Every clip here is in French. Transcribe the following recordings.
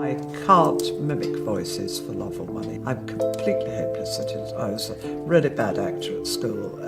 I can't mimic voices for love or money. I'm completely hopeless at it. I was a really bad actor at school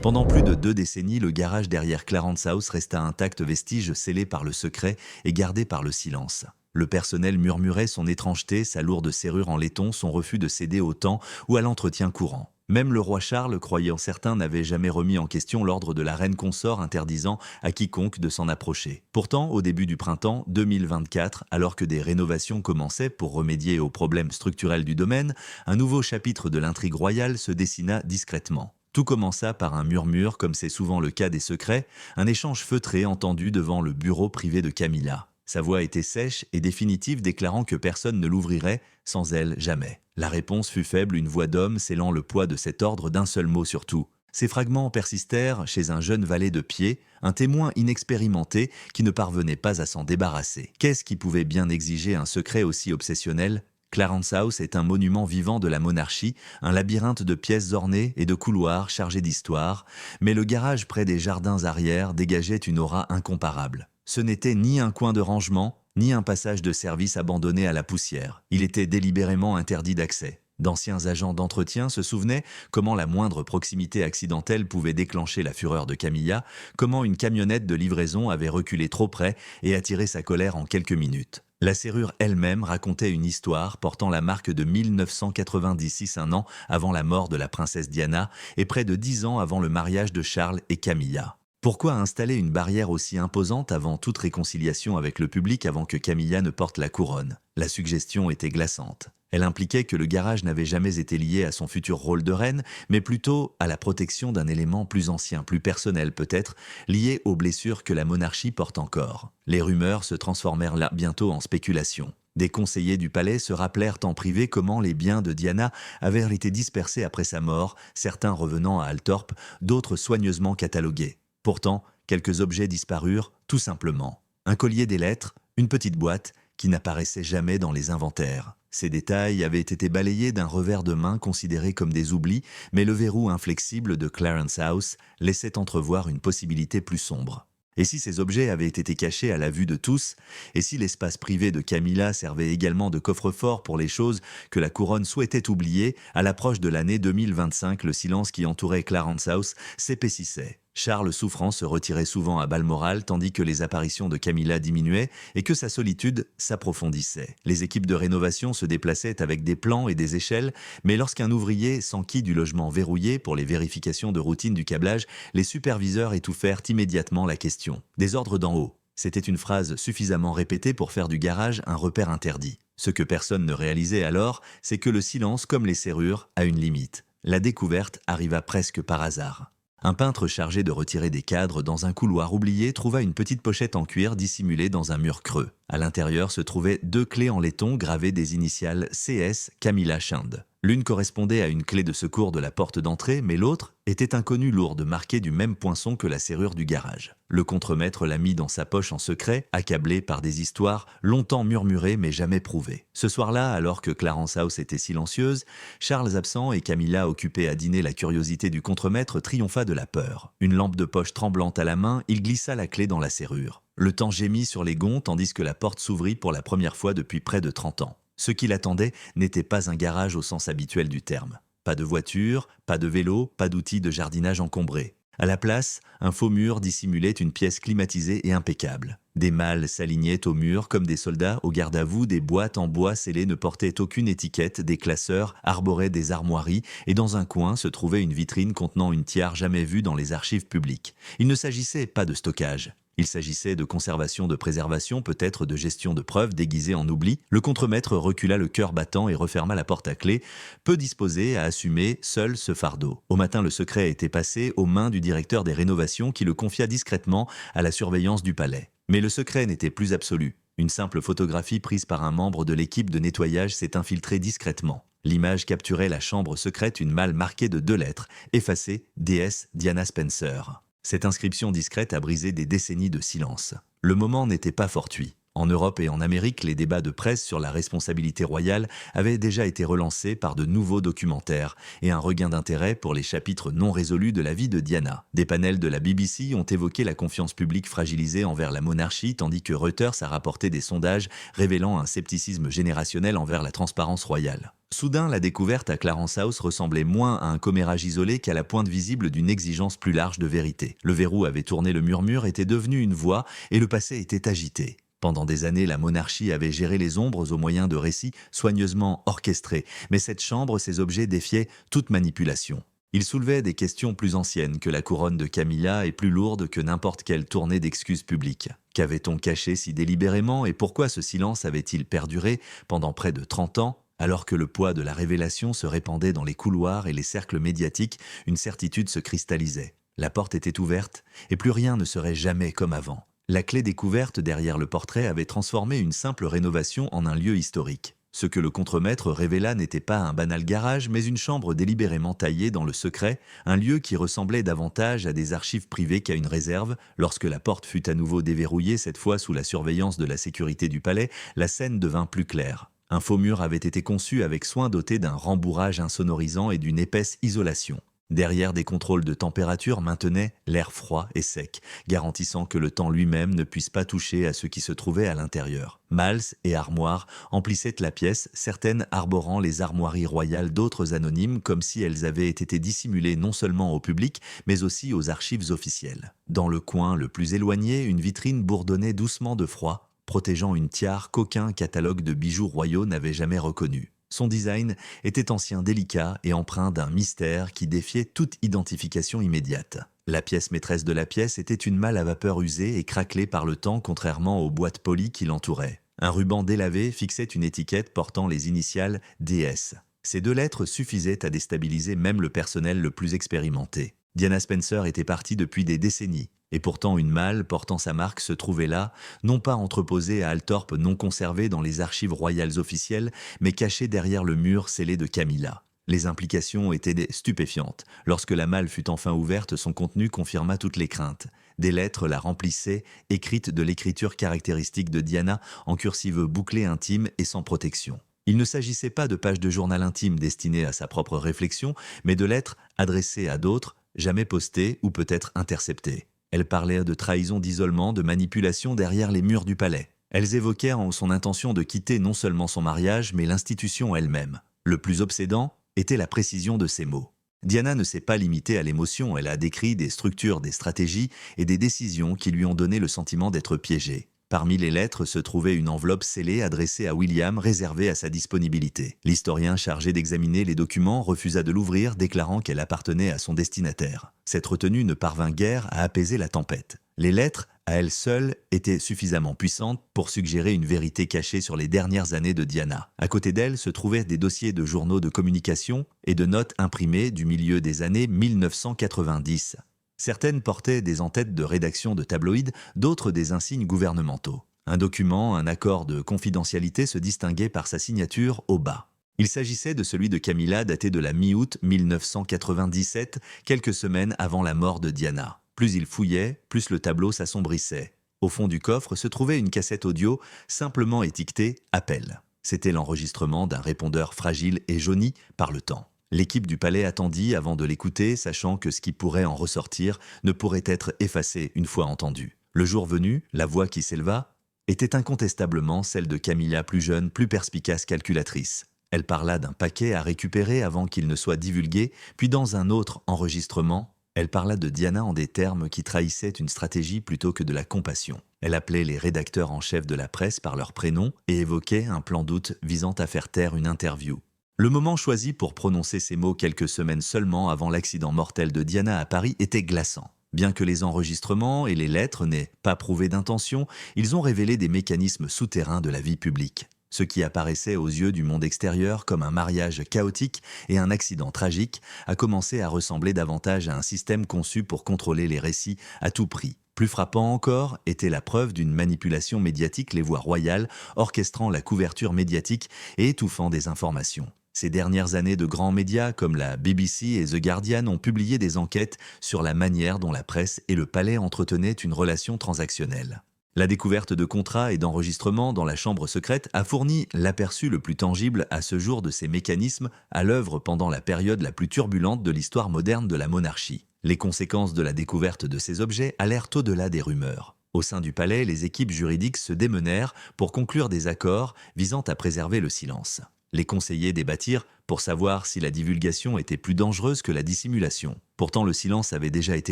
Pendant plus de 2 décennies, le garage derrière Clarence House resta intact, vestige scellé par le secret et gardé par le silence. Le personnel murmurait son étrangeté, sa lourde serrure en laiton, son refus de céder au temps ou à l'entretien courant. Même le roi Charles, croyant certains, n'avait jamais remis en question l'ordre de la reine consort interdisant à quiconque de s'en approcher. Pourtant, au début du printemps 2024, alors que des rénovations commençaient pour remédier aux problèmes structurels du domaine, un nouveau chapitre de l'intrigue royale se dessina discrètement. Tout commença par un murmure, comme c'est souvent le cas des secrets, un échange feutré entendu devant le bureau privé de Camilla. Sa voix était sèche et définitive, déclarant que personne ne l'ouvrirait, sans elle jamais. La réponse fut faible, une voix d'homme scellant le poids de cet ordre d'un seul mot surtout. Ces fragments persistèrent chez un jeune valet de pied, un témoin inexpérimenté qui ne parvenait pas à s'en débarrasser. Qu'est-ce qui pouvait bien exiger un secret aussi obsessionnel ? Clarence House est un monument vivant de la monarchie, un labyrinthe de pièces ornées et de couloirs chargés d'histoire, mais le garage près des jardins arrière dégageait une aura incomparable. Ce n'était ni un coin de rangement, ni un passage de service abandonné à la poussière. Il était délibérément interdit d'accès. D'anciens agents d'entretien se souvenaient comment la moindre proximité accidentelle pouvait déclencher la fureur de Camilla, comment une camionnette de livraison avait reculé trop près et attiré sa colère en quelques minutes. La serrure elle-même racontait une histoire portant la marque de 1996, un an avant la mort de la princesse Diana et près de 10 ans avant le mariage de Charles et Camilla. Pourquoi installer une barrière aussi imposante avant toute réconciliation avec le public, avant que Camilla ne porte la couronne ? La suggestion était glaçante. Elle impliquait que le garage n'avait jamais été lié à son futur rôle de reine, mais plutôt à la protection d'un élément plus ancien, plus personnel peut-être, lié aux blessures que la monarchie porte encore. Les rumeurs se transformèrent là bientôt en spéculations. Des conseillers du palais se rappelèrent en privé comment les biens de Diana avaient été dispersés après sa mort, certains revenant à Althorp, d'autres soigneusement catalogués. Pourtant, quelques objets disparurent, tout simplement. Un collier des lettres, une petite boîte, qui n'apparaissait jamais dans les inventaires. Ces détails avaient été balayés d'un revers de main considérés comme des oublis, mais le verrou inflexible de Clarence House laissait entrevoir une possibilité plus sombre. Et si ces objets avaient été cachés à la vue de tous, et si l'espace privé de Camilla servait également de coffre-fort pour les choses que la couronne souhaitait oublier, à l'approche de l'année 2025, le silence qui entourait Clarence House s'épaississait. Charles souffrant se retirait souvent à Balmoral tandis que les apparitions de Camilla diminuaient et que sa solitude s'approfondissait. Les équipes de rénovation se déplaçaient avec des plans et des échelles, mais lorsqu'un ouvrier s'enquit du logement verrouillé pour les vérifications de routine du câblage, les superviseurs étouffèrent immédiatement la question. Des ordres d'en haut. C'était une phrase suffisamment répétée pour faire du garage un repère interdit. Ce que personne ne réalisait alors, c'est que le silence, comme les serrures, a une limite. La découverte arriva presque par hasard. Un peintre chargé de retirer des cadres dans un couloir oublié trouva une petite pochette en cuir dissimulée dans un mur creux. À l'intérieur se trouvaient 2 clés en laiton gravées des initiales CS Camilla Shand. L'une correspondait à une clé de secours de la porte d'entrée, mais l'autre était inconnue, lourde, marquée du même poinçon que la serrure du garage. Le contremaître l'a mis dans sa poche en secret, accablé par des histoires longtemps murmurées mais jamais prouvées. Ce soir-là, alors que Clarence House était silencieuse, Charles absent et Camilla occupée à dîner, la curiosité du contremaître triompha de la peur. Une lampe de poche tremblante à la main, il glissa la clé dans la serrure. Le temps gémit sur les gonds tandis que la porte s'ouvrit pour la première fois depuis près de 30 ans. Ce qui l'attendait n'était pas un garage au sens habituel du terme. Pas de voiture, pas de vélo, pas d'outils de jardinage encombrés. À la place, un faux mur dissimulait une pièce climatisée et impeccable. Des malles s'alignaient au mur comme des soldats au garde-à-vous, des boîtes en bois scellées ne portaient aucune étiquette, des classeurs arboraient des armoiries et dans un coin se trouvait une vitrine contenant une tiare jamais vue dans les archives publiques. Il ne s'agissait pas de stockage. Il s'agissait de conservation, de préservation, peut-être de gestion de preuves déguisée en oubli. Le contremaître recula le cœur battant et referma la porte à clé, peu disposé à assumer seul ce fardeau. Au matin, le secret était passé aux mains du directeur des rénovations qui le confia discrètement à la surveillance du palais. Mais le secret n'était plus absolu. Une simple photographie prise par un membre de l'équipe de nettoyage s'est infiltrée discrètement. L'image capturait la chambre secrète, une malle marquée de 2 lettres, effacée, déesse Diana Spencer. Cette inscription discrète a brisé des décennies de silence. Le moment n'était pas fortuit. En Europe et en Amérique, les débats de presse sur la responsabilité royale avaient déjà été relancés par de nouveaux documentaires et un regain d'intérêt pour les chapitres non résolus de la vie de Diana. Des panels de la BBC ont évoqué la confiance publique fragilisée envers la monarchie, tandis que Reuters a rapporté des sondages révélant un scepticisme générationnel envers la transparence royale. Soudain, la découverte à Clarence House ressemblait moins à un commérage isolé qu'à la pointe visible d'une exigence plus large de vérité. Le verrou avait tourné, le murmure était devenu une voix et le passé était agité. Pendant des années, la monarchie avait géré les ombres au moyen de récits soigneusement orchestrés, mais cette chambre, ces objets défiaient toute manipulation. Ils soulevaient des questions plus anciennes que la couronne de Camilla et plus lourdes que n'importe quelle tournée d'excuses publiques. Qu'avait-on caché si délibérément et pourquoi ce silence avait-il perduré pendant près de 30 ans? Alors que le poids de la révélation se répandait dans les couloirs et les cercles médiatiques, une certitude se cristallisait. La porte était ouverte et plus rien ne serait jamais comme avant. La clé découverte derrière le portrait avait transformé une simple rénovation en un lieu historique. Ce que le contremaître révéla n'était pas un banal garage, mais une chambre délibérément taillée dans le secret, un lieu qui ressemblait davantage à des archives privées qu'à une réserve. Lorsque la porte fut à nouveau déverrouillée, cette fois sous la surveillance de la sécurité du palais, la scène devint plus claire. Un faux mur avait été conçu avec soin, doté d'un rembourrage insonorisant et d'une épaisse isolation. Derrière, des contrôles de température maintenaient l'air froid et sec, garantissant que le temps lui-même ne puisse pas toucher à ce qui se trouvait à l'intérieur. Malles et armoires emplissaient la pièce, certaines arborant les armoiries royales d'autres anonymes, comme si elles avaient été dissimulées non seulement au public, mais aussi aux archives officielles. Dans le coin le plus éloigné, une vitrine bourdonnait doucement de froid, protégeant une tiare qu'aucun catalogue de bijoux royaux n'avait jamais reconnue. Son design était ancien, délicat et empreint d'un mystère qui défiait toute identification immédiate. La pièce maîtresse de la pièce était une malle à vapeur usée et craquelée par le temps, contrairement aux boîtes polies qui l'entouraient. Un ruban délavé fixait une étiquette portant les initiales DS. Ces 2 lettres suffisaient à déstabiliser même le personnel le plus expérimenté. Diana Spencer était partie depuis des décennies. Et pourtant une malle portant sa marque se trouvait là, non pas entreposée à Althorpe, non conservée dans les archives royales officielles, mais cachée derrière le mur scellé de Camilla. Les implications étaient stupéfiantes. Lorsque la malle fut enfin ouverte, son contenu confirma toutes les craintes. Des lettres la remplissaient, écrites de l'écriture caractéristique de Diana, en cursive bouclée, intime et sans protection. Il ne s'agissait pas de pages de journal intime destinées à sa propre réflexion, mais de lettres adressées à d'autres, jamais postées ou peut-être interceptées. Elles parlaient de trahison, d'isolement, de manipulation derrière les murs du palais. Elles évoquaient son intention de quitter non seulement son mariage, mais l'institution elle-même. Le plus obsédant était la précision de ces mots. Diana ne s'est pas limitée à l'émotion, elle a décrit des structures, des stratégies et des décisions qui lui ont donné le sentiment d'être piégée. Parmi les lettres se trouvait une enveloppe scellée adressée à William, réservée à sa disponibilité. L'historien chargé d'examiner les documents refusa de l'ouvrir, déclarant qu'elle appartenait à son destinataire. Cette retenue ne parvint guère à apaiser la tempête. Les lettres, à elles seules, étaient suffisamment puissantes pour suggérer une vérité cachée sur les dernières années de Diana. À côté d'elle se trouvaient des dossiers de journaux de communication et de notes imprimées du milieu des années 1990. Certaines portaient des en-têtes de rédaction de tabloïds, d'autres des insignes gouvernementaux. Un document, un accord de confidentialité se distinguait par sa signature au bas. Il s'agissait de celui de Camilla daté de la mi-août 1997, quelques semaines avant la mort de Diana. Plus il fouillait, plus le tableau s'assombrissait. Au fond du coffre se trouvait une cassette audio simplement étiquetée « Appel ». C'était l'enregistrement d'un répondeur fragile et jauni par le temps. L'équipe du palais attendit avant de l'écouter, sachant que ce qui pourrait en ressortir ne pourrait être effacé une fois entendu. Le jour venu, la voix qui s'éleva était incontestablement celle de Camilla, plus jeune, plus perspicace calculatrice. Elle parla d'un paquet à récupérer avant qu'il ne soit divulgué, puis dans un autre enregistrement, elle parla de Diana en des termes qui trahissaient une stratégie plutôt que de la compassion. Elle appelait les rédacteurs en chef de la presse par leur prénom et évoquait un plan d'août visant à faire taire une interview. Le moment choisi pour prononcer ces mots quelques semaines seulement avant l'accident mortel de Diana à Paris était glaçant. Bien que les enregistrements et les lettres n'aient pas prouvé d'intention, ils ont révélé des mécanismes souterrains de la vie publique. Ce qui apparaissait aux yeux du monde extérieur comme un mariage chaotique et un accident tragique a commencé à ressembler davantage à un système conçu pour contrôler les récits à tout prix. Plus frappant encore était la preuve d'une manipulation médiatique, les voix royales orchestrant la couverture médiatique et étouffant des informations. Ces dernières années, de grands médias comme la BBC et The Guardian ont publié des enquêtes sur la manière dont la presse et le palais entretenaient une relation transactionnelle. La découverte de contrats et d'enregistrements dans la chambre secrète a fourni l'aperçu le plus tangible à ce jour de ces mécanismes à l'œuvre pendant la période la plus turbulente de l'histoire moderne de la monarchie. Les conséquences de la découverte de ces objets allèrent au-delà des rumeurs. Au sein du palais, les équipes juridiques se démenèrent pour conclure des accords visant à préserver le silence. Les conseillers débattirent pour savoir si la divulgation était plus dangereuse que la dissimulation. Pourtant, le silence avait déjà été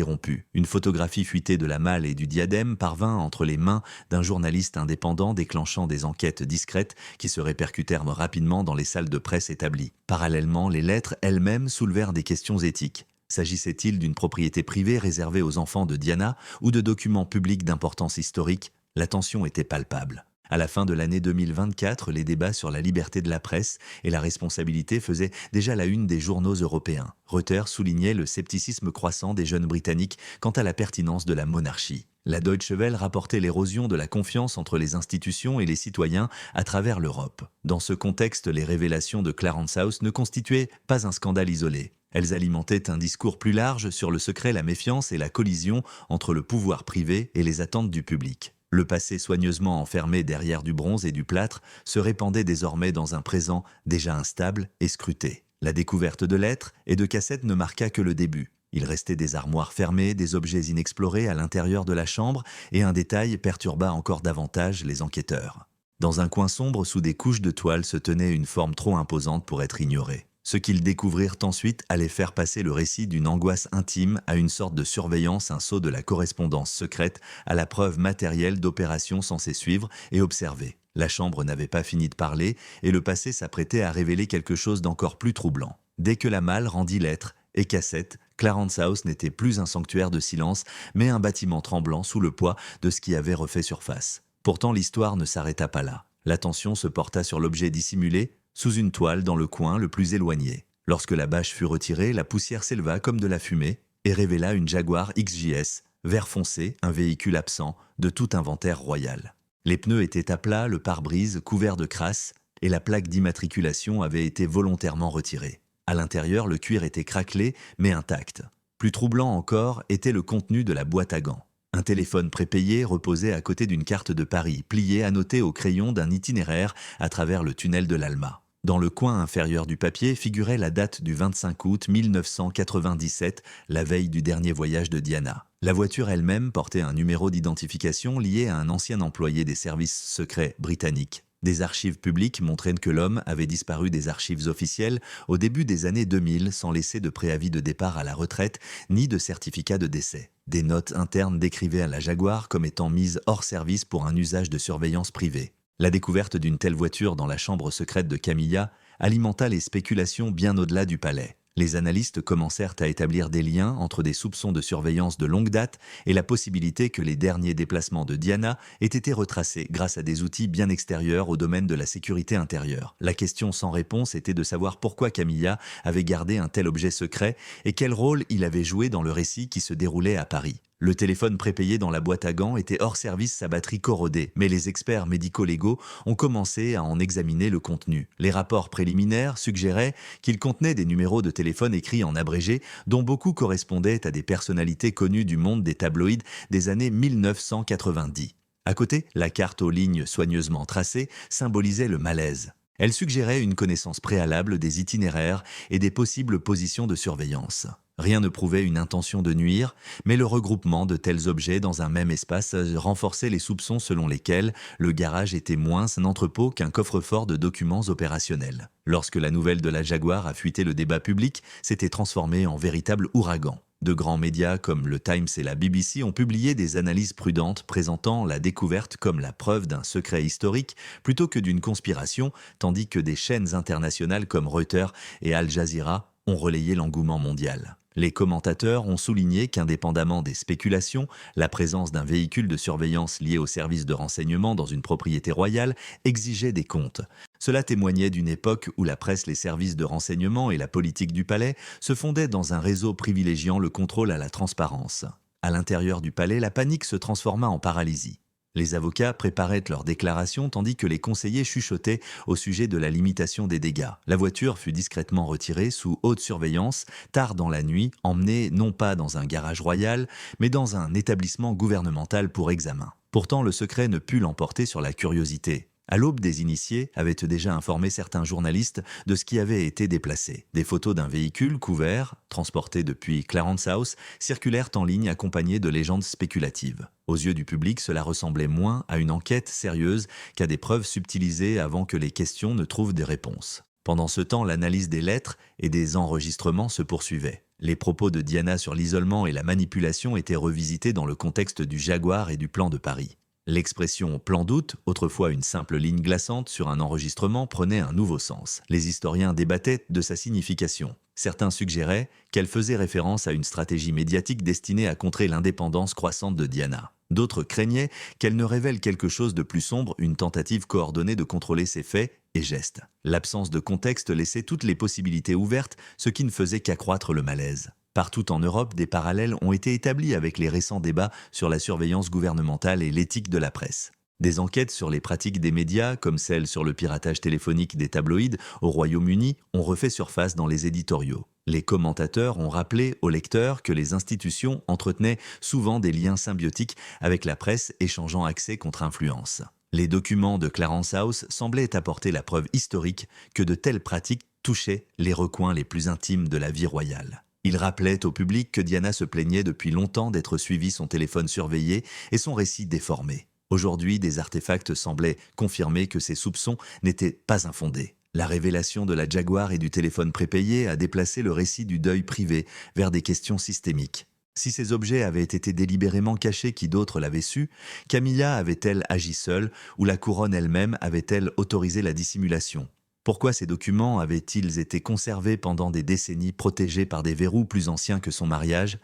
rompu. Une photographie fuitée de la malle et du diadème parvint entre les mains d'un journaliste indépendant déclenchant des enquêtes discrètes qui se répercutèrent rapidement dans les salles de presse établies. Parallèlement, les lettres elles-mêmes soulevèrent des questions éthiques. S'agissait-il d'une propriété privée réservée aux enfants de Diana ou de documents publics d'importance historique? La tension était palpable. À la fin de l'année 2024, les débats sur la liberté de la presse et la responsabilité faisaient déjà la une des journaux européens. Reuters soulignait le scepticisme croissant des jeunes Britanniques quant à la pertinence de la monarchie. La Deutsche Welle rapportait l'érosion de la confiance entre les institutions et les citoyens à travers l'Europe. Dans ce contexte, les révélations de Clarence House ne constituaient pas un scandale isolé. Elles alimentaient un discours plus large sur le secret, la méfiance et la collision entre le pouvoir privé et les attentes du public. Le passé soigneusement enfermé derrière du bronze et du plâtre se répandait désormais dans un présent déjà instable et scruté. La découverte de lettres et de cassettes ne marqua que le début. Il restait des armoires fermées, des objets inexplorés à l'intérieur de la chambre, et un détail perturba encore davantage les enquêteurs. Dans un coin sombre, sous des couches de toile, se tenait une forme trop imposante pour être ignorée. Ce qu'ils découvrirent ensuite allait faire passer le récit d'une angoisse intime à une sorte de surveillance, un saut de la correspondance secrète à la preuve matérielle d'opérations censées suivre et observer. La chambre n'avait pas fini de parler et le passé s'apprêtait à révéler quelque chose d'encore plus troublant. Dès que la malle rendit lettres et cassettes, Clarence House n'était plus un sanctuaire de silence, mais un bâtiment tremblant sous le poids de ce qui avait refait surface. Pourtant, l'histoire ne s'arrêta pas là. L'attention se porta sur l'objet dissimulé, sous une toile dans le coin le plus éloigné. Lorsque la bâche fut retirée, la poussière s'éleva comme de la fumée et révéla une Jaguar XJS, vert foncé, un véhicule absent de tout inventaire royal. Les pneus étaient à plat, le pare-brise couvert de crasse et la plaque d'immatriculation avait été volontairement retirée. À l'intérieur, le cuir était craquelé mais intact. Plus troublant encore était le contenu de la boîte à gants. Un téléphone prépayé reposait à côté d'une carte de Paris, pliée annotée au crayon d'un itinéraire à travers le tunnel de l'Alma. Dans le coin inférieur du papier figurait la date du 25 août 1997, la veille du dernier voyage de Diana. La voiture elle-même portait un numéro d'identification lié à un ancien employé des services secrets britanniques. Des archives publiques montraient que l'homme avait disparu des archives officielles au début des années 2000 sans laisser de préavis de départ à la retraite ni de certificat de décès. Des notes internes décrivaient la Jaguar comme étant mise hors service pour un usage de surveillance privée. La découverte d'une telle voiture dans la chambre secrète de Camilla alimenta les spéculations bien au-delà du palais. Les analystes commencèrent à établir des liens entre des soupçons de surveillance de longue date et la possibilité que les derniers déplacements de Diana aient été retracés grâce à des outils bien extérieurs au domaine de la sécurité intérieure. La question sans réponse était de savoir pourquoi Camilla avait gardé un tel objet secret et quel rôle il avait joué dans le récit qui se déroulait à Paris. Le téléphone prépayé dans la boîte à gants était hors service, sa batterie corrodée, mais les experts médico-légaux ont commencé à en examiner le contenu. Les rapports préliminaires suggéraient qu'il contenait des numéros de téléphone écrits en abrégé, dont beaucoup correspondaient à des personnalités connues du monde des tabloïds des années 1990. À côté, la carte aux lignes soigneusement tracées symbolisait le malaise. Elle suggérait une connaissance préalable des itinéraires et des possibles positions de surveillance. Rien ne prouvait une intention de nuire, mais le regroupement de tels objets dans un même espace renforçait les soupçons selon lesquels le garage était moins un entrepôt qu'un coffre-fort de documents opérationnels. Lorsque la nouvelle de la Jaguar a fuité le débat public, s'était transformée en véritable ouragan. De grands médias comme le Times et la BBC ont publié des analyses prudentes présentant la découverte comme la preuve d'un secret historique plutôt que d'une conspiration, tandis que des chaînes internationales comme Reuters et Al Jazeera ont relayé l'engouement mondial. Les commentateurs ont souligné qu'indépendamment des spéculations, la présence d'un véhicule de surveillance lié au service de renseignement dans une propriété royale exigeait des comptes. Cela témoignait d'une époque où la presse, les services de renseignement et la politique du palais se fondaient dans un réseau privilégiant le contrôle à la transparence. À l'intérieur du palais, la panique se transforma en paralysie. Les avocats préparaient leurs déclarations tandis que les conseillers chuchotaient au sujet de la limitation des dégâts. La voiture fut discrètement retirée sous haute surveillance, tard dans la nuit, emmenée non pas dans un garage royal, mais dans un établissement gouvernemental pour examen. Pourtant, le secret ne put l'emporter sur la curiosité. À l'aube des initiés avaient déjà informé certains journalistes de ce qui avait été déplacé. Des photos d'un véhicule couvert, transporté depuis Clarence House, circulèrent en ligne accompagnées de légendes spéculatives. Aux yeux du public, cela ressemblait moins à une enquête sérieuse qu'à des preuves subtilisées avant que les questions ne trouvent des réponses. Pendant ce temps, l'analyse des lettres et des enregistrements se poursuivait. Les propos de Diana sur l'isolement et la manipulation étaient revisités dans le contexte du Jaguar et du plan de Paris. L'expression « plan d'août », autrefois une simple ligne glaçante sur un enregistrement, prenait un nouveau sens. Les historiens débattaient de sa signification. Certains suggéraient qu'elle faisait référence à une stratégie médiatique destinée à contrer l'indépendance croissante de Diana. D'autres craignaient qu'elle ne révèle quelque chose de plus sombre, une tentative coordonnée de contrôler ses faits et gestes. L'absence de contexte laissait toutes les possibilités ouvertes, ce qui ne faisait qu'accroître le malaise. Partout en Europe, des parallèles ont été établis avec les récents débats sur la surveillance gouvernementale et l'éthique de la presse. Des enquêtes sur les pratiques des médias, comme celle sur le piratage téléphonique des tabloïds au Royaume-Uni, ont refait surface dans les éditoriaux. Les commentateurs ont rappelé aux lecteurs que les institutions entretenaient souvent des liens symbiotiques avec la presse, échangeant accès contre influence. Les documents de Clarence House semblaient apporter la preuve historique que de telles pratiques touchaient les recoins les plus intimes de la vie royale. Il rappelait au public que Diana se plaignait depuis longtemps d'être suivie, son téléphone surveillé et son récit déformé. Aujourd'hui, des artefacts semblaient confirmer que ces soupçons n'étaient pas infondés. La révélation de la Jaguar et du téléphone prépayé a déplacé le récit du deuil privé vers des questions systémiques. Si ces objets avaient été délibérément cachés, qui d'autres l'avaient su? Camilla avait-elle agi seule ou la couronne elle-même avait-elle autorisé la dissimulation? Pourquoi ces documents avaient-ils été conservés pendant des décennies, protégés par des verrous plus anciens que son mariage?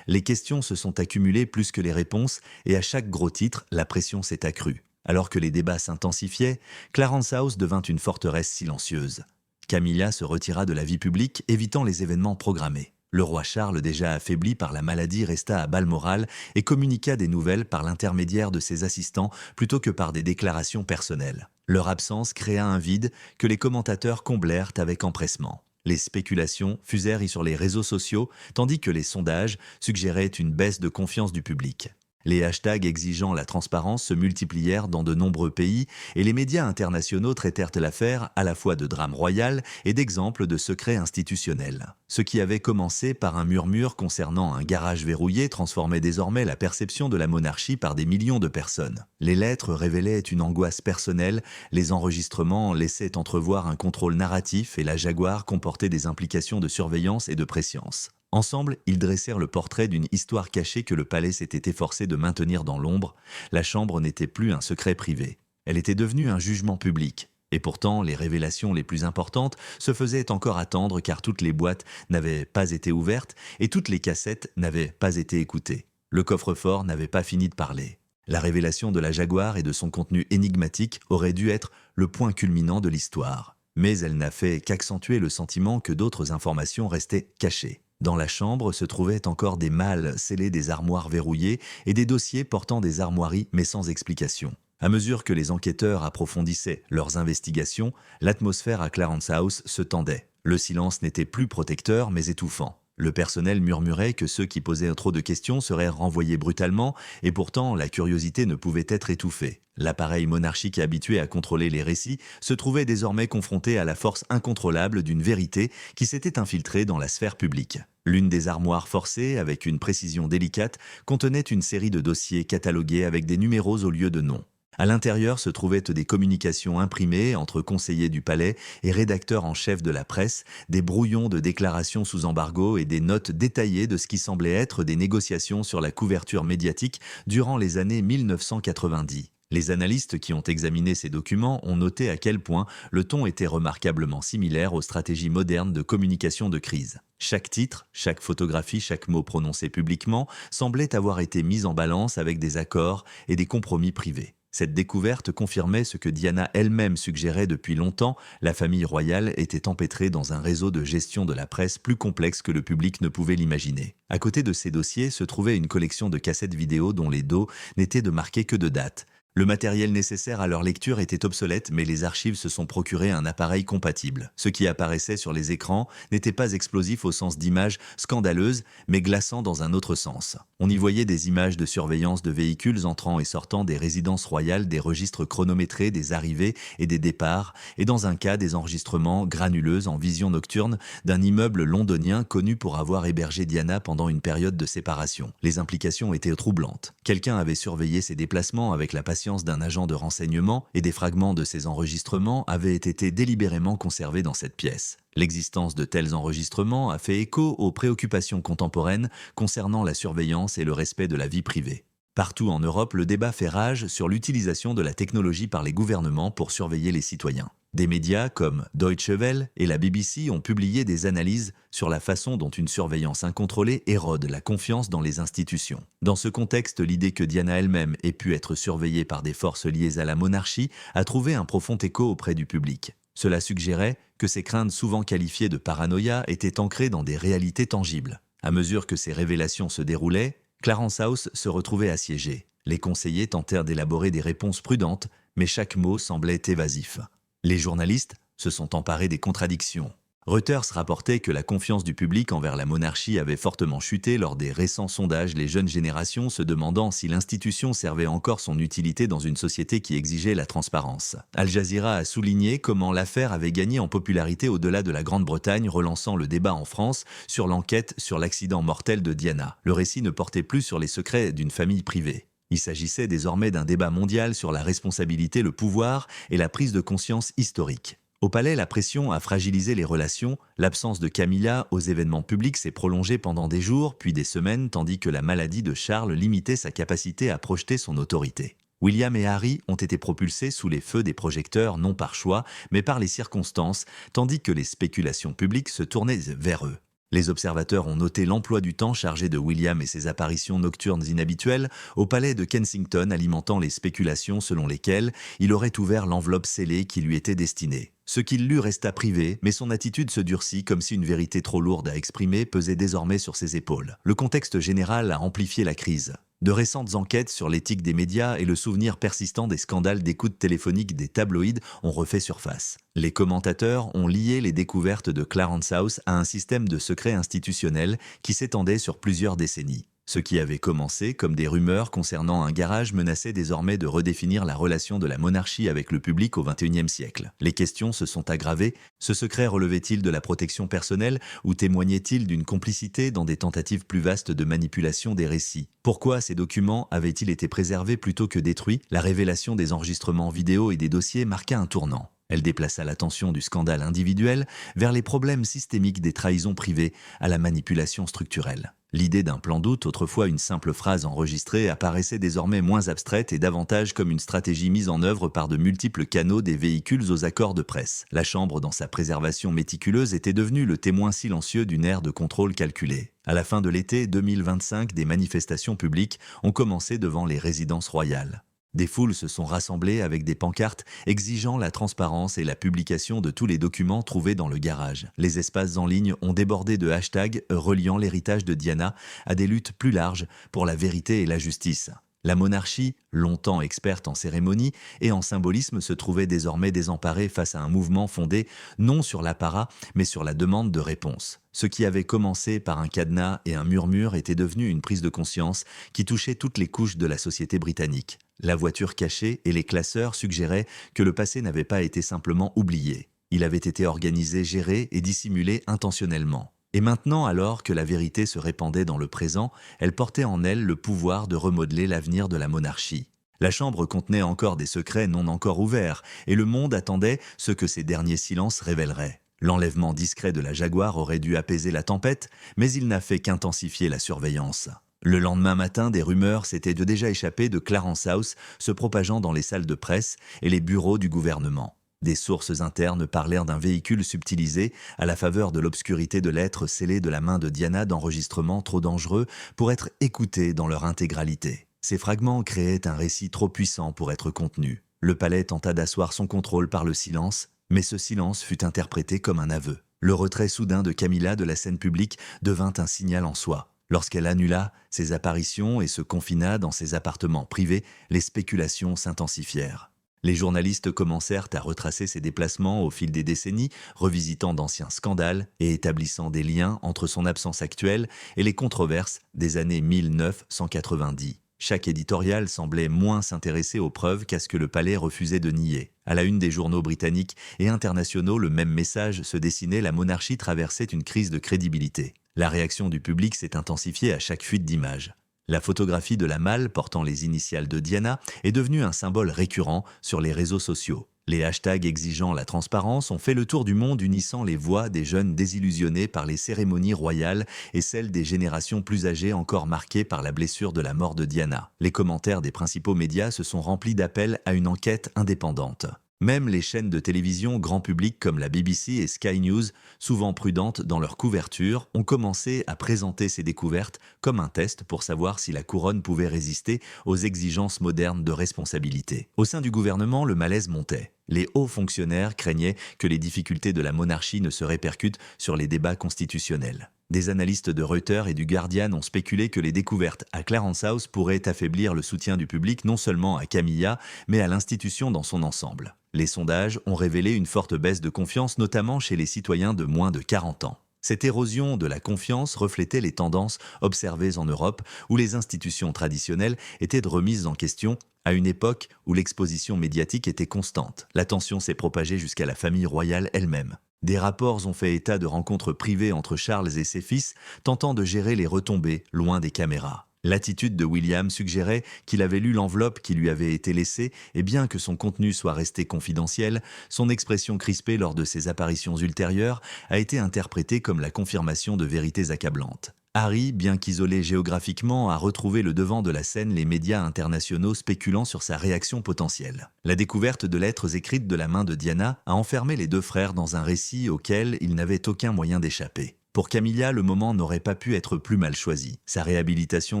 Les questions se sont accumulées plus que les réponses, et à chaque gros titre, la pression s'est accrue. Alors que les débats s'intensifiaient, Clarence House devint une forteresse silencieuse. Camilla se retira de la vie publique, évitant les événements programmés. Le roi Charles, déjà affaibli par la maladie, resta à Balmoral et communiqua des nouvelles par l'intermédiaire de ses assistants plutôt que par des déclarations personnelles. Leur absence créa un vide que les commentateurs comblèrent avec empressement. Les spéculations fusèrent sur les réseaux sociaux, tandis que les sondages suggéraient une baisse de confiance du public. Les hashtags exigeant la transparence se multiplièrent dans de nombreux pays et les médias internationaux traitèrent l'affaire à la fois de drame royal et d'exemple de secret institutionnel. Ce qui avait commencé par un murmure concernant un garage verrouillé transformait désormais la perception de la monarchie par des millions de personnes. Les lettres révélaient une angoisse personnelle, les enregistrements laissaient entrevoir un contrôle narratif et la Jaguar comportait des implications de surveillance et de prescience. Ensemble, ils dressèrent le portrait d'une histoire cachée que le palais s'était efforcé de maintenir dans l'ombre. La chambre n'était plus un secret privé. Elle était devenue un jugement public. Et pourtant, les révélations les plus importantes se faisaient encore attendre car toutes les boîtes n'avaient pas été ouvertes et toutes les cassettes n'avaient pas été écoutées. Le coffre-fort n'avait pas fini de parler. La révélation de la Jaguar et de son contenu énigmatique aurait dû être le point culminant de l'histoire. Mais elle n'a fait qu'accentuer le sentiment que d'autres informations restaient cachées. Dans la chambre se trouvaient encore des malles scellés, des armoires verrouillées et des dossiers portant des armoiries mais sans explication. À mesure que les enquêteurs approfondissaient leurs investigations, l'atmosphère à Clarence House se tendait. Le silence n'était plus protecteur mais étouffant. Le personnel murmurait que ceux qui posaient trop de questions seraient renvoyés brutalement et pourtant la curiosité ne pouvait être étouffée. L'appareil monarchique habitué à contrôler les récits se trouvait désormais confronté à la force incontrôlable d'une vérité qui s'était infiltrée dans la sphère publique. L'une des armoires forcées, avec une précision délicate, contenait une série de dossiers catalogués avec des numéros au lieu de noms. À l'intérieur se trouvaient des communications imprimées entre conseillers du palais et rédacteurs en chef de la presse, des brouillons de déclarations sous embargo et des notes détaillées de ce qui semblait être des négociations sur la couverture médiatique durant les années 1990. Les analystes qui ont examiné ces documents ont noté à quel point le ton était remarquablement similaire aux stratégies modernes de communication de crise. Chaque titre, chaque photographie, chaque mot prononcé publiquement semblait avoir été mis en balance avec des accords et des compromis privés. Cette découverte confirmait ce que Diana elle-même suggérait depuis longtemps, la famille royale était empêtrée dans un réseau de gestion de la presse plus complexe que le public ne pouvait l'imaginer. À côté de ces dossiers se trouvait une collection de cassettes vidéo dont les dos n'étaient de marqués que de dates. Le matériel nécessaire à leur lecture était obsolète, mais les archives se sont procuré un appareil compatible. Ce qui apparaissait sur les écrans n'était pas explosif au sens d'images scandaleuses, mais glaçant dans un autre sens. On y voyait des images de surveillance de véhicules entrant et sortant des résidences royales, des registres chronométrés des arrivées et des départs, et dans un cas des enregistrements granuleux en vision nocturne d'un immeuble londonien connu pour avoir hébergé Diana pendant une période de séparation. Les implications étaient troublantes. Quelqu'un avait surveillé ses déplacements avec la patience d'un agent de renseignement et des fragments de ces enregistrements avaient été délibérément conservés dans cette pièce. L'existence de tels enregistrements a fait écho aux préoccupations contemporaines concernant la surveillance et le respect de la vie privée. Partout en Europe, le débat fait rage sur l'utilisation de la technologie par les gouvernements pour surveiller les citoyens. Des médias comme Deutsche Welle et la BBC ont publié des analyses sur la façon dont une surveillance incontrôlée érode la confiance dans les institutions. Dans ce contexte, l'idée que Diana elle-même ait pu être surveillée par des forces liées à la monarchie a trouvé un profond écho auprès du public. Cela suggérait que ces craintes souvent qualifiées de paranoïa étaient ancrées dans des réalités tangibles. À mesure que ces révélations se déroulaient, Clarence House se retrouvait assiégé. Les conseillers tentèrent d'élaborer des réponses prudentes, mais chaque mot semblait évasif. Les journalistes se sont emparés des contradictions. Reuters rapportait que la confiance du public envers la monarchie avait fortement chuté lors des récents sondages, les jeunes générations se demandant si l'institution servait encore son utilité dans une société qui exigeait la transparence. Al Jazeera a souligné comment l'affaire avait gagné en popularité au-delà de la Grande-Bretagne, relançant le débat en France sur l'enquête sur l'accident mortel de Diana. Le récit ne portait plus sur les secrets d'une famille privée. Il s'agissait désormais d'un débat mondial sur la responsabilité, le pouvoir et la prise de conscience historique. Au palais, la pression a fragilisé les relations, l'absence de Camilla aux événements publics s'est prolongée pendant des jours, puis des semaines, tandis que la maladie de Charles limitait sa capacité à projeter son autorité. William et Harry ont été propulsés sous les feux des projecteurs non par choix, mais par les circonstances, tandis que les spéculations publiques se tournaient vers eux. Les observateurs ont noté l'emploi du temps chargé de William et ses apparitions nocturnes inhabituelles au palais de Kensington, alimentant les spéculations selon lesquelles il aurait ouvert l'enveloppe scellée qui lui était destinée. Ce qu'il lut resta privé, mais son attitude se durcit comme si une vérité trop lourde à exprimer pesait désormais sur ses épaules. Le contexte général a amplifié la crise. De récentes enquêtes sur l'éthique des médias et le souvenir persistant des scandales d'écoute téléphonique des tabloïds ont refait surface. Les commentateurs ont lié les découvertes de Clarence House à un système de secret institutionnel qui s'étendait sur plusieurs décennies. Ce qui avait commencé comme des rumeurs concernant un garage menaçait désormais de redéfinir la relation de la monarchie avec le public au XXIe siècle. Les questions se sont aggravées. Ce secret relevait-il de la protection personnelle ou témoignait-il d'une complicité dans des tentatives plus vastes de manipulation des récits? Pourquoi ces documents avaient-ils été préservés plutôt que détruits? La révélation des enregistrements vidéo et des dossiers marqua un tournant. Elle déplaça l'attention du scandale individuel vers les problèmes systémiques des trahisons privées à la manipulation structurelle. L'idée d'un plan d'août, autrefois une simple phrase enregistrée, apparaissait désormais moins abstraite et davantage comme une stratégie mise en œuvre par de multiples canaux des véhicules aux accords de presse. La Chambre, dans sa préservation méticuleuse, était devenue le témoin silencieux d'une ère de contrôle calculé. À la fin de l'été 2025, des manifestations publiques ont commencé devant les résidences royales. Des foules se sont rassemblées avec des pancartes exigeant la transparence et la publication de tous les documents trouvés dans le garage. Les espaces en ligne ont débordé de hashtags reliant l'héritage de Diana à des luttes plus larges pour la vérité et la justice. La monarchie, longtemps experte en cérémonie et en symbolisme, se trouvait désormais désemparée face à un mouvement fondé non sur l'apparat, mais sur la demande de réponse. Ce qui avait commencé par un cadenas et un murmure était devenu une prise de conscience qui touchait toutes les couches de la société britannique. La voiture cachée et les classeurs suggéraient que le passé n'avait pas été simplement oublié. Il avait été organisé, géré et dissimulé intentionnellement. Et maintenant, alors que la vérité se répandait dans le présent, elle portait en elle le pouvoir de remodeler l'avenir de la monarchie. La chambre contenait encore des secrets non encore ouverts, et le monde attendait ce que ces derniers silences révéleraient. L'enlèvement discret de la Jaguar aurait dû apaiser la tempête, mais il n'a fait qu'intensifier la surveillance. Le lendemain matin, des rumeurs s'étaient déjà échappées de Clarence House se propageant dans les salles de presse et les bureaux du gouvernement. Des sources internes parlèrent d'un véhicule subtilisé à la faveur de l'obscurité de lettres scellées de la main de Diana d'enregistrements trop dangereux pour être écoutés dans leur intégralité. Ces fragments créaient un récit trop puissant pour être contenu. Le palais tenta d'asseoir son contrôle par le silence, mais ce silence fut interprété comme un aveu. Le retrait soudain de Camilla de la scène publique devint un signal en soi. Lorsqu'elle annula ses apparitions et se confina dans ses appartements privés, les spéculations s'intensifièrent. Les journalistes commencèrent à retracer ses déplacements au fil des décennies, revisitant d'anciens scandales et établissant des liens entre son absence actuelle et les controverses des années 1990. Chaque éditorial semblait moins s'intéresser aux preuves qu'à ce que le palais refusait de nier. À la une des journaux britanniques et internationaux, le même message se dessinait: la monarchie traversait une crise de crédibilité. La réaction du public s'est intensifiée à chaque fuite d'images. La photographie de la malle portant les initiales de Diana est devenue un symbole récurrent sur les réseaux sociaux. Les hashtags exigeant la transparence ont fait le tour du monde, unissant les voix des jeunes désillusionnés par les cérémonies royales et celles des générations plus âgées encore marquées par la blessure de la mort de Diana. Les commentaires des principaux médias se sont remplis d'appels à une enquête indépendante. Même les chaînes de télévision grand public comme la BBC et Sky News, souvent prudentes dans leur couverture, ont commencé à présenter ces découvertes comme un test pour savoir si la couronne pouvait résister aux exigences modernes de responsabilité. Au sein du gouvernement, le malaise montait. Les hauts fonctionnaires craignaient que les difficultés de la monarchie ne se répercutent sur les débats constitutionnels. Des analystes de Reuters et du Guardian ont spéculé que les découvertes à Clarence House pourraient affaiblir le soutien du public non seulement à Camilla, mais à l'institution dans son ensemble. Les sondages ont révélé une forte baisse de confiance, notamment chez les citoyens de moins de 40 ans. Cette érosion de la confiance reflétait les tendances observées en Europe, où les institutions traditionnelles étaient remises en question à une époque où l'exposition médiatique était constante. La tension s'est propagée jusqu'à la famille royale elle-même. Des rapports ont fait état de rencontres privées entre Charles et ses fils, tentant de gérer les retombées loin des caméras. L'attitude de William suggérait qu'il avait lu l'enveloppe qui lui avait été laissée, et bien que son contenu soit resté confidentiel, son expression crispée lors de ses apparitions ultérieures a été interprétée comme la confirmation de vérités accablantes. Harry, bien qu'isolé géographiquement, a retrouvé le devant de la scène, les médias internationaux spéculant sur sa réaction potentielle. La découverte de lettres écrites de la main de Diana a enfermé les deux frères dans un récit auquel ils n'avaient aucun moyen d'échapper. Pour Camilla, le moment n'aurait pas pu être plus mal choisi. Sa réhabilitation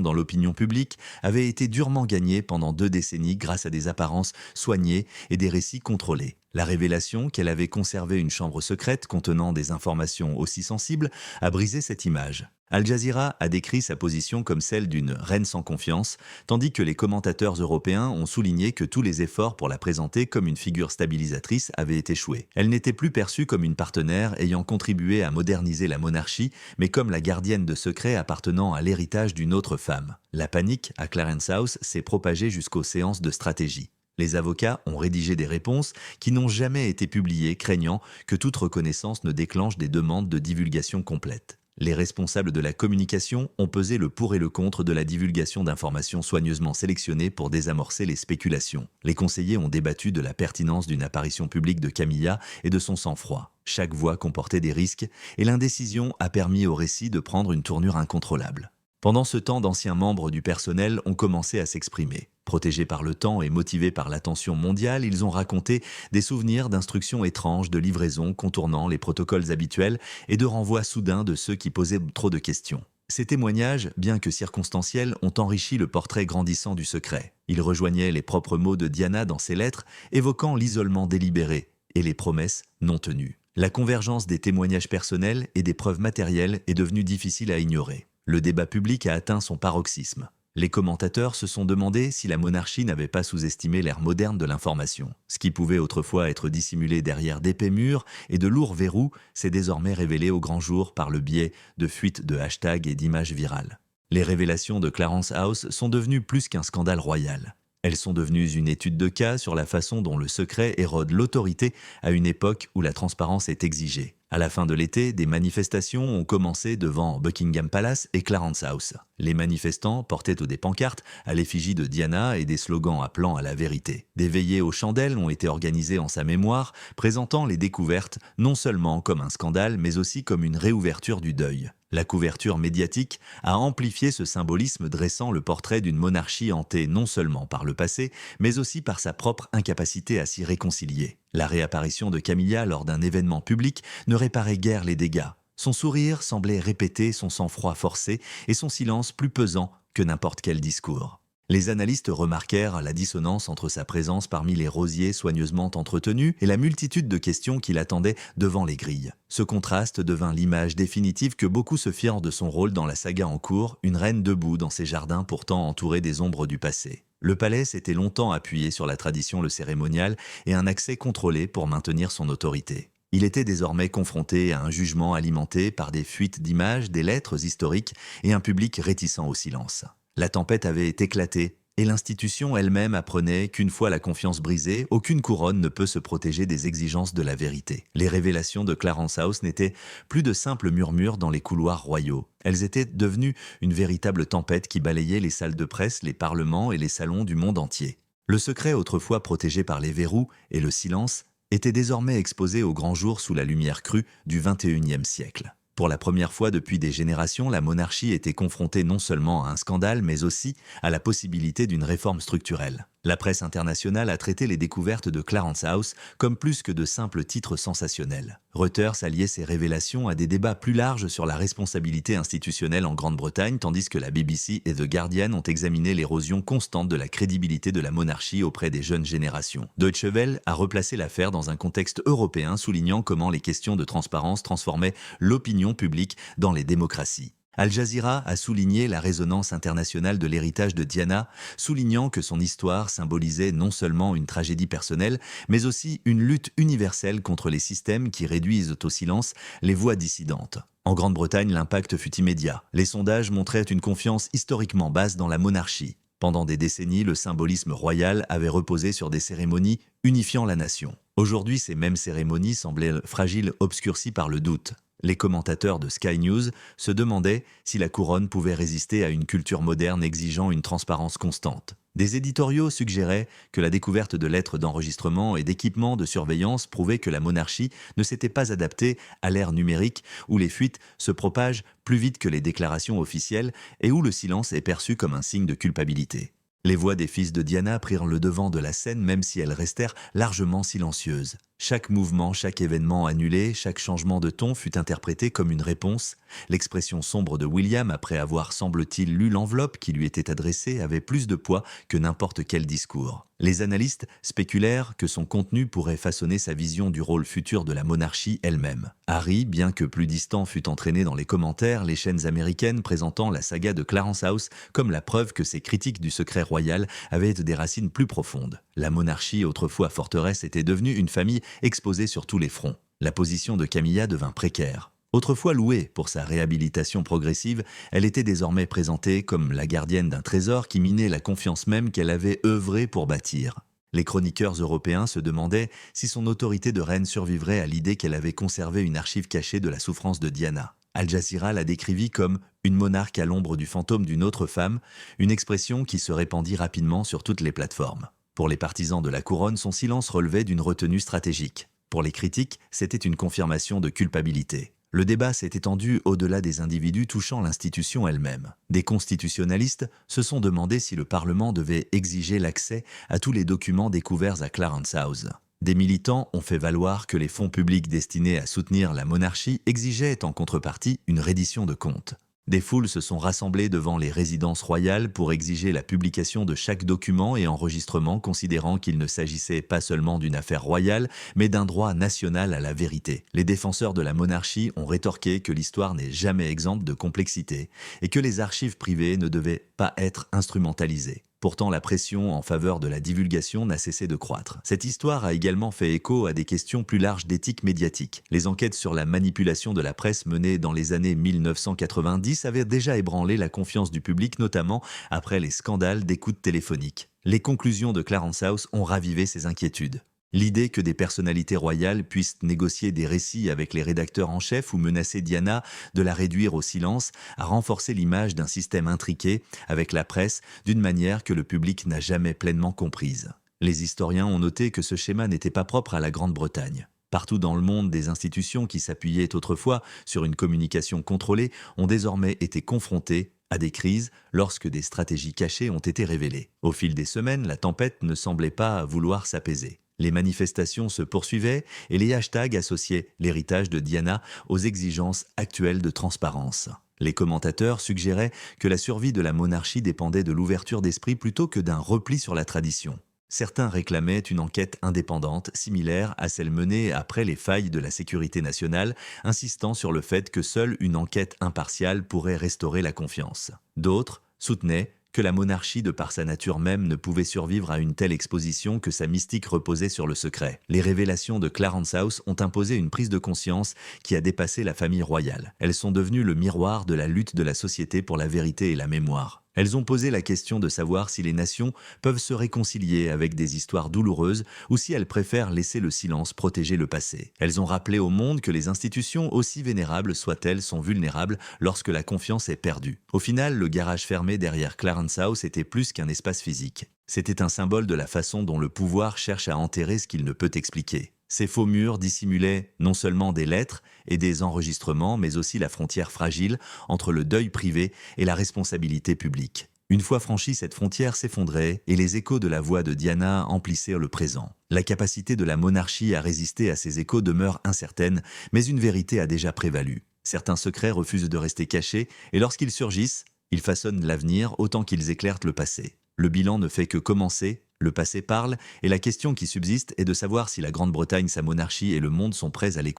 dans l'opinion publique avait été durement gagnée pendant 2 décennies grâce à des apparences soignées et des récits contrôlés. La révélation qu'elle avait conservé une chambre secrète contenant des informations aussi sensibles a brisé cette image. Al Jazeera a décrit sa position comme celle d'une reine sans confiance, tandis que les commentateurs européens ont souligné que tous les efforts pour la présenter comme une figure stabilisatrice avaient échoué. Elle n'était plus perçue comme une partenaire ayant contribué à moderniser la monarchie, mais comme la gardienne de secrets appartenant à l'héritage d'une autre femme. La panique à Clarence House s'est propagée jusqu'aux séances de stratégie. Les avocats ont rédigé des réponses qui n'ont jamais été publiées, craignant que toute reconnaissance ne déclenche des demandes de divulgation complète. Les responsables de la communication ont pesé le pour et le contre de la divulgation d'informations soigneusement sélectionnées pour désamorcer les spéculations. Les conseillers ont débattu de la pertinence d'une apparition publique de Camilla et de son sang-froid. Chaque voix comportait des risques et l'indécision a permis au récit de prendre une tournure incontrôlable. Pendant ce temps, d'anciens membres du personnel ont commencé à s'exprimer. Protégés par le temps et motivés par l'attention mondiale, ils ont raconté des souvenirs d'instructions étranges, de livraisons contournant les protocoles habituels et de renvois soudains de ceux qui posaient trop de questions. Ces témoignages, bien que circonstanciels, ont enrichi le portrait grandissant du secret. Ils rejoignaient les propres mots de Diana dans ses lettres, évoquant l'isolement délibéré et les promesses non tenues. La convergence des témoignages personnels et des preuves matérielles est devenue difficile à ignorer. Le débat public a atteint son paroxysme. Les commentateurs se sont demandé si la monarchie n'avait pas sous-estimé l'ère moderne de l'information. Ce qui pouvait autrefois être dissimulé derrière d'épais murs et de lourds verrous s'est désormais révélé au grand jour par le biais de fuites de hashtags et d'images virales. Les révélations de Clarence House sont devenues plus qu'un scandale royal. Elles sont devenues une étude de cas sur la façon dont le secret érode l'autorité à une époque où la transparence est exigée. À la fin de l'été, des manifestations ont commencé devant Buckingham Palace et Clarence House. Les manifestants portaient des pancartes à l'effigie de Diana et des slogans appelant à la vérité. Des veillées aux chandelles ont été organisées en sa mémoire, présentant les découvertes non seulement comme un scandale, mais aussi comme une réouverture du deuil. La couverture médiatique a amplifié ce symbolisme, dressant le portrait d'une monarchie hantée non seulement par le passé, mais aussi par sa propre incapacité à s'y réconcilier. La réapparition de Camilla lors d'un événement public ne réparait guère les dégâts. Son sourire semblait répéter son sang-froid forcé et son silence plus pesant que n'importe quel discours. Les analystes remarquèrent la dissonance entre sa présence parmi les rosiers soigneusement entretenus et la multitude de questions qui l'attendaient devant les grilles. Ce contraste devint l'image définitive que beaucoup se firent de son rôle dans la saga en cours, une reine debout dans ses jardins pourtant entourée des ombres du passé. Le palais s'était longtemps appuyé sur la tradition le cérémonial et un accès contrôlé pour maintenir son autorité. Il était désormais confronté à un jugement alimenté par des fuites d'images, des lettres historiques et un public réticent au silence. La tempête avait éclaté et l'institution elle-même apprenait qu'une fois la confiance brisée, aucune couronne ne peut se protéger des exigences de la vérité. Les révélations de Clarence House n'étaient plus de simples murmures dans les couloirs royaux. Elles étaient devenues une véritable tempête qui balayait les salles de presse, les parlements et les salons du monde entier. Le secret autrefois protégé par les verrous et le silence était désormais exposé au grand jour sous la lumière crue du XXIe siècle. Pour la première fois depuis des générations, la monarchie était confrontée non seulement à un scandale, mais aussi à la possibilité d'une réforme structurelle. La presse internationale a traité les découvertes de Clarence House comme plus que de simples titres sensationnels. Reuters alliait ces révélations à des débats plus larges sur la responsabilité institutionnelle en Grande-Bretagne, tandis que la BBC et The Guardian ont examiné l'érosion constante de la crédibilité de la monarchie auprès des jeunes générations. Deutsche Welle a replacé l'affaire dans un contexte européen, soulignant comment les questions de transparence transformaient l'opinion publique dans les démocraties. Al Jazeera a souligné la résonance internationale de l'héritage de Diana, soulignant que son histoire symbolisait non seulement une tragédie personnelle, mais aussi une lutte universelle contre les systèmes qui réduisent au silence les voix dissidentes. En Grande-Bretagne, l'impact fut immédiat. Les sondages montraient une confiance historiquement basse dans la monarchie. Pendant des décennies, le symbolisme royal avait reposé sur des cérémonies unifiant la nation. Aujourd'hui, ces mêmes cérémonies semblaient fragiles, obscurcies par le doute. Les commentateurs de Sky News se demandaient si la couronne pouvait résister à une culture moderne exigeant une transparence constante. Des éditoriaux suggéraient que la découverte de lettres d'enregistrement et d'équipements de surveillance prouvait que la monarchie ne s'était pas adaptée à l'ère numérique où les fuites se propagent plus vite que les déclarations officielles et où le silence est perçu comme un signe de culpabilité. Les voix des fils de Diana prirent le devant de la scène même si elles restèrent largement silencieuses. Chaque mouvement, chaque événement annulé, chaque changement de ton fut interprété comme une réponse. L'expression sombre de William, après avoir, semble-t-il, lu l'enveloppe qui lui était adressée, avait plus de poids que n'importe quel discours. Les analystes spéculèrent que son contenu pourrait façonner sa vision du rôle futur de la monarchie elle-même. Harry, bien que plus distant, fut entraîné dans les commentaires, les chaînes américaines présentant la saga de Clarence House comme la preuve que ses critiques du secret royal avaient des racines plus profondes. La monarchie, autrefois forteresse, était devenue une famille exposée sur tous les fronts. La position de Camilla devint précaire. Autrefois louée pour sa réhabilitation progressive, elle était désormais présentée comme la gardienne d'un trésor qui minait la confiance même qu'elle avait œuvré pour bâtir. Les chroniqueurs européens se demandaient si son autorité de reine survivrait à l'idée qu'elle avait conservé une archive cachée de la souffrance de Diana. Al Jazeera la décrivit comme une monarque à l'ombre du fantôme d'une autre femme, une expression qui se répandit rapidement sur toutes les plateformes. Pour les partisans de la couronne, son silence relevait d'une retenue stratégique. Pour les critiques, c'était une confirmation de culpabilité. Le débat s'est étendu au-delà des individus touchant l'institution elle-même. Des constitutionnalistes se sont demandé si le Parlement devait exiger l'accès à tous les documents découverts à Clarence House. Des militants ont fait valoir que les fonds publics destinés à soutenir la monarchie exigeaient en contrepartie une reddition de comptes. Des foules se sont rassemblées devant les résidences royales pour exiger la publication de chaque document et enregistrement, considérant qu'il ne s'agissait pas seulement d'une affaire royale, mais d'un droit national à la vérité. Les défenseurs de la monarchie ont rétorqué que l'histoire n'est jamais exempte de complexité et que les archives privées ne devaient pas être instrumentalisées. Pourtant, la pression en faveur de la divulgation n'a cessé de croître. Cette histoire a également fait écho à des questions plus larges d'éthique médiatique. Les enquêtes sur la manipulation de la presse menées dans les années 1990 avaient déjà ébranlé la confiance du public, notamment après les scandales d'écoute téléphonique. Les conclusions de Clarence House ont ravivé ces inquiétudes. L'idée que des personnalités royales puissent négocier des récits avec les rédacteurs en chef ou menacer Diana de la réduire au silence a renforcé l'image d'un système intriqué avec la presse d'une manière que le public n'a jamais pleinement comprise. Les historiens ont noté que ce schéma n'était pas propre à la Grande-Bretagne. Partout dans le monde, des institutions qui s'appuyaient autrefois sur une communication contrôlée ont désormais été confrontées à des crises lorsque des stratégies cachées ont été révélées. Au fil des semaines, la tempête ne semblait pas vouloir s'apaiser. Les manifestations se poursuivaient et les hashtags associaient l'héritage de Diana aux exigences actuelles de transparence. Les commentateurs suggéraient que la survie de la monarchie dépendait de l'ouverture d'esprit plutôt que d'un repli sur la tradition. Certains réclamaient une enquête indépendante, similaire à celle menée après les failles de la sécurité nationale, insistant sur le fait que seule une enquête impartiale pourrait restaurer la confiance. D'autres soutenaient que la monarchie, de par sa nature même, ne pouvait survivre à une telle exposition, que sa mystique reposait sur le secret. Les révélations de Clarence House ont imposé une prise de conscience qui a dépassé la famille royale. Elles sont devenues le miroir de la lutte de la société pour la vérité et la mémoire. Elles ont posé la question de savoir si les nations peuvent se réconcilier avec des histoires douloureuses ou si elles préfèrent laisser le silence protéger le passé. Elles ont rappelé au monde que les institutions, aussi vénérables soient-elles, sont vulnérables lorsque la confiance est perdue. Au final, le garage fermé derrière Clarence House était plus qu'un espace physique. C'était un symbole de la façon dont le pouvoir cherche à enterrer ce qu'il ne peut expliquer. Ces faux murs dissimulaient non seulement des lettres et des enregistrements, mais aussi la frontière fragile entre le deuil privé et la responsabilité publique. Une fois franchie, cette frontière s'effondrait et les échos de la voix de Diana emplissaient le présent. La capacité de la monarchie à résister à ces échos demeure incertaine, mais une vérité a déjà prévalu. Certains secrets refusent de rester cachés et lorsqu'ils surgissent, ils façonnent l'avenir autant qu'ils éclairent le passé. Le bilan ne fait que commencer, le passé parle, et la question qui subsiste est de savoir si la Grande-Bretagne, sa monarchie et le monde sont prêts à l'écouter.